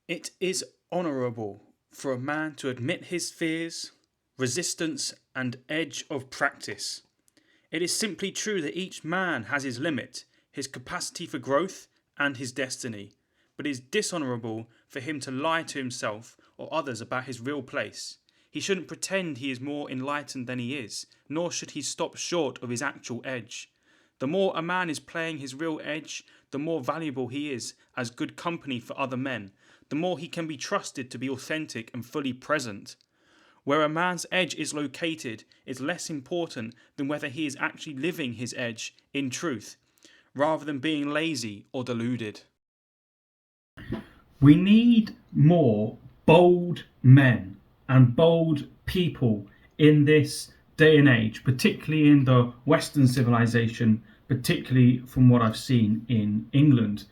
It is honourable for a man to admit his fears, resistance, and edge of practice. It is simply true that each man has his limit, his capacity for growth, and his destiny. But it is dishonourable for him to lie to himself or others about his real place. He shouldn't pretend he is more enlightened than he is, nor should he stop short of his actual edge. The more a man is playing his real edge, the more valuable he is as good company for other men, the more he can be trusted to be authentic and fully present. Where a man's edge is located is less important than whether he is actually living his edge in truth, rather than being lazy or deluded. We need more bold men and bold people in this day and age, particularly in the Western civilization, particularly from what I've seen in England.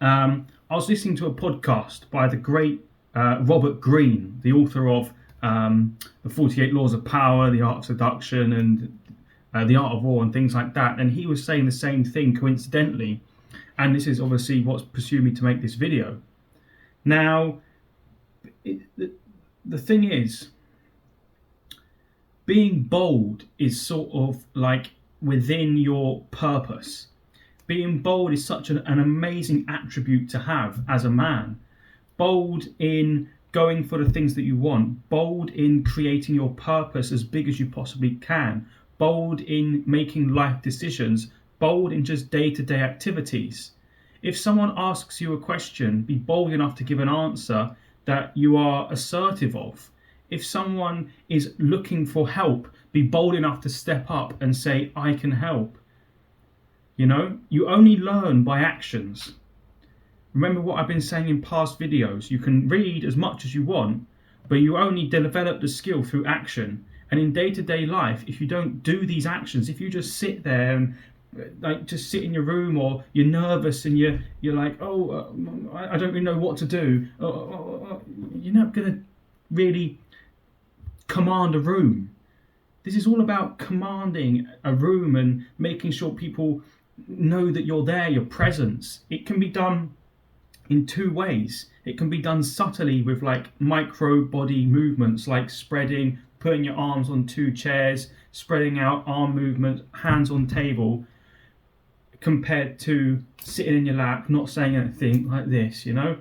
I was listening to a podcast by the great Robert Greene, the author of The 48 Laws of Power, The Art of Seduction, and The Art of War, and things like that. And he was saying the same thing coincidentally. And this is obviously what's pursued me to make this video. Now, the thing is, being bold is sort of like within your purpose. Being bold is such an amazing attribute to have as a man. Bold in going for the things that you want, bold in creating your purpose as big as you possibly can, bold in making life decisions, bold in just day-to-day activities. If someone asks you a question, be bold enough to give an answer that you are assertive of. If someone is looking for help, be bold enough to step up and say, I can help. You know, you only learn by actions. Remember what I've been saying in past videos. You can read as much as you want, but you only develop the skill through action. And in day-to-day life, if you don't do these actions, if you just sit there and like just sit in your room, or you're nervous and you're like, I don't really know what to do, you're not going to really command a room. This is all about commanding a room and making sure people know that you're there, your presence. It can be done in two ways. It can be done subtly with like micro body movements, like spreading, putting your arms on two chairs, spreading out, arm movement, hands on table, compared to sitting in your lap, not saying anything, like this, you know?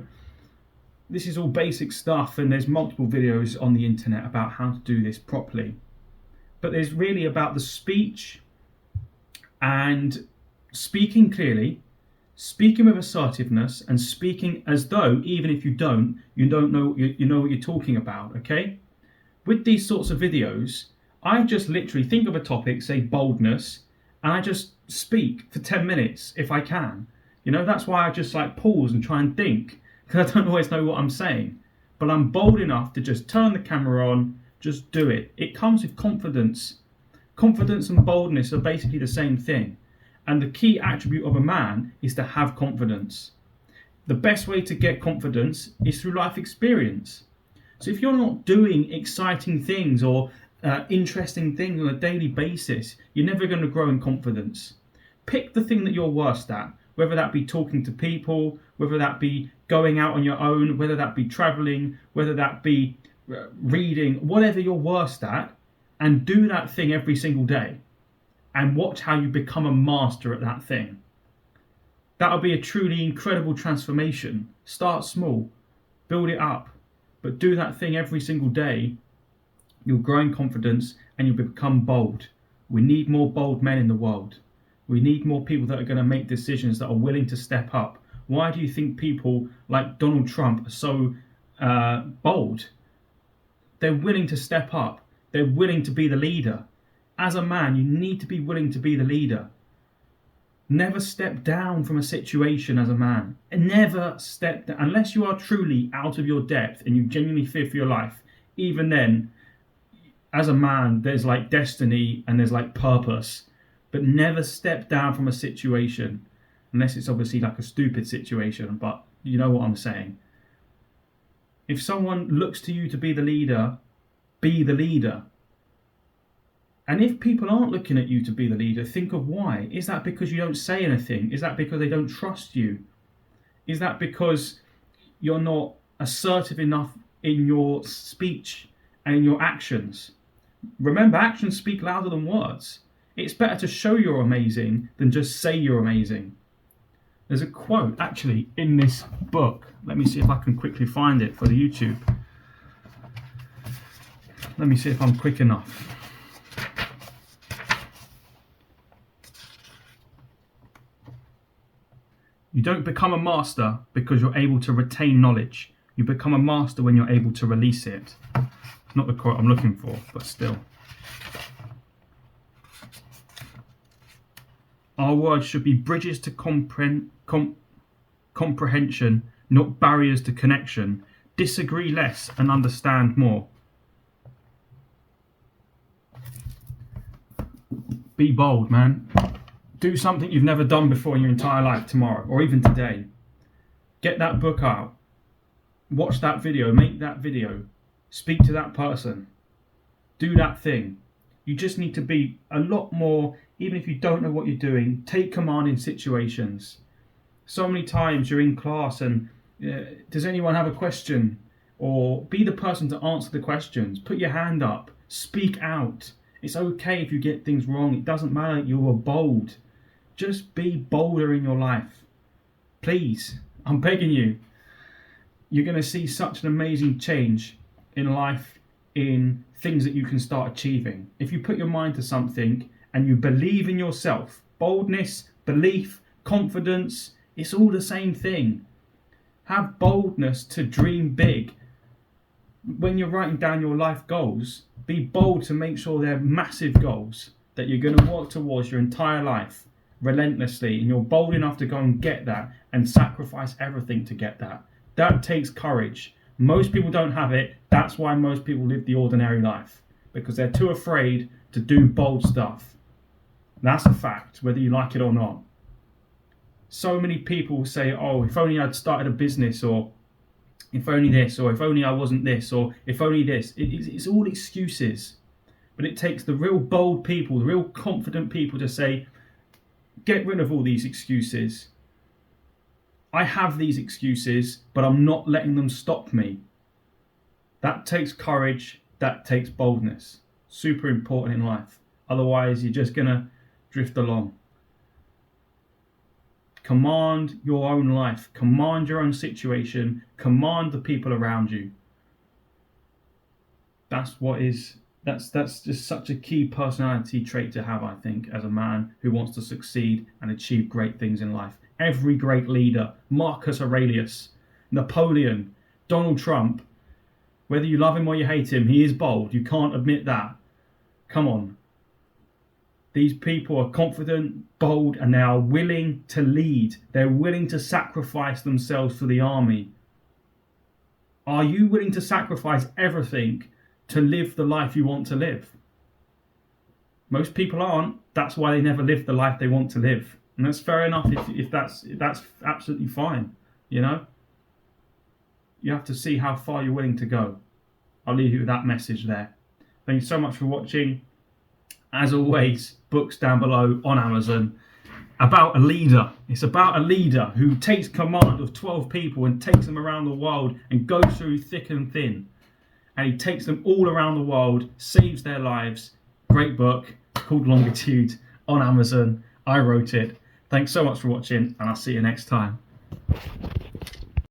This is all basic stuff, and there's multiple videos on the internet about how to do this properly. But there's really about the speech and speaking clearly, speaking with assertiveness, and speaking as though, even if you don't know, you know what you're talking about, okay? With these sorts of videos, I just literally think of a topic, say boldness, and I just speak for 10 minutes if I can. You know, that's why I just like pause and try and think, because I don't always know what I'm saying. But I'm bold enough to just turn the camera on, just do it. It comes with confidence. Confidence and boldness are basically the same thing. And the key attribute of a man is to have confidence. The best way to get confidence is through life experience. So if you're not doing exciting things or interesting things on a daily basis, you're never going to grow in confidence. Pick the thing that you're worst at, whether that be talking to people, whether that be going out on your own, whether that be traveling, whether that be reading, whatever you're worst at, and do that thing every single day. And watch how you become a master at that thing. That'll be a truly incredible transformation. Start small, build it up, but do that thing every single day. You'll grow in confidence and you'll become bold. We need more bold men in the world. We need more people that are going to make decisions, that are willing to step up. Why do you think people like Donald Trump are so bold? They're willing to step up. They're willing to be the leader. As a man, you need to be willing to be the leader. Never step down from a situation as a man. Never step down. Unless you are truly out of your depth and you genuinely fear for your life, even then, as a man, there's like destiny and there's like purpose. But never step down from a situation, unless it's obviously like a stupid situation, but you know what I'm saying. If someone looks to you to be the leader, be the leader. And if people aren't looking at you to be the leader, think of why. Is that because you don't say anything? Is that because they don't trust you? Is that because you're not assertive enough in your speech and in your actions. Remember, actions speak louder than words. It's better to show you're amazing than just say you're amazing. There's a quote actually in this book. Let me see if I can quickly find it for the YouTube. Let me see if I'm quick enough. You don't become a master because you're able to retain knowledge. You become a master when you're able to release it. Not the quote I'm looking for, but still. Our words should be bridges to comprehension, not barriers to connection. Disagree less and understand more. Be bold, man. Do something you've never done before in your entire life tomorrow, or even today. Get that book out. Watch that video. Make that video. Speak to that person. Do that thing. You just need to be a lot more, even if you don't know what you're doing, take command in situations. So many times you're in class and does anyone have a question? Or be the person to answer the questions. Put your hand up. Speak out. It's okay if you get things wrong. It doesn't matter. You were bold. Just be bolder in your life. Please, I'm begging you. You're going to see such an amazing change in life, in things that you can start achieving. If you put your mind to something and you believe in yourself, boldness, belief, confidence, it's all the same thing. Have boldness to dream big. When you're writing down your life goals, be bold to make sure they're massive goals that you're going to work towards your entire life relentlessly, and you're bold enough to go and get that and sacrifice everything to get that. That takes courage. Most people don't have it. That's why most people live the ordinary life, because they're too afraid to do bold stuff. That's a fact, whether you like it or not. So many people say, oh, if only I'd started a business, or if only this, or if only I wasn't this, or if only this. It's all excuses. But it takes the real bold people, the real confident people to say, get rid of all these excuses. I have these excuses, but I'm not letting them stop me. That takes courage. That takes boldness. Super important in life. Otherwise, you're just going to drift along. Command your own life. Command your own situation. Command the people around you. That's just such a key personality trait to have, I think, as a man who wants to succeed and achieve great things in life. Every great leader, Marcus Aurelius, Napoleon, Donald Trump, whether you love him or you hate him, he is bold. You can't admit that. Come on. These people are confident, bold, and they are willing to lead. They're willing to sacrifice themselves for the army. Are you willing to sacrifice everything to live the life you want to live? Most people aren't. That's why they never live the life they want to live. And that's fair enough if that's absolutely fine, you know? You have to see how far you're willing to go. I'll leave you with that message there. Thank you so much for watching. As always, books down below on Amazon. About a leader. It's about a leader who takes command of 12 people and takes them around the world and goes through thick and thin. And he takes them all around the world, saves their lives. Great book called Longitude on Amazon. I wrote it. Thanks so much for watching, and I'll see you next time.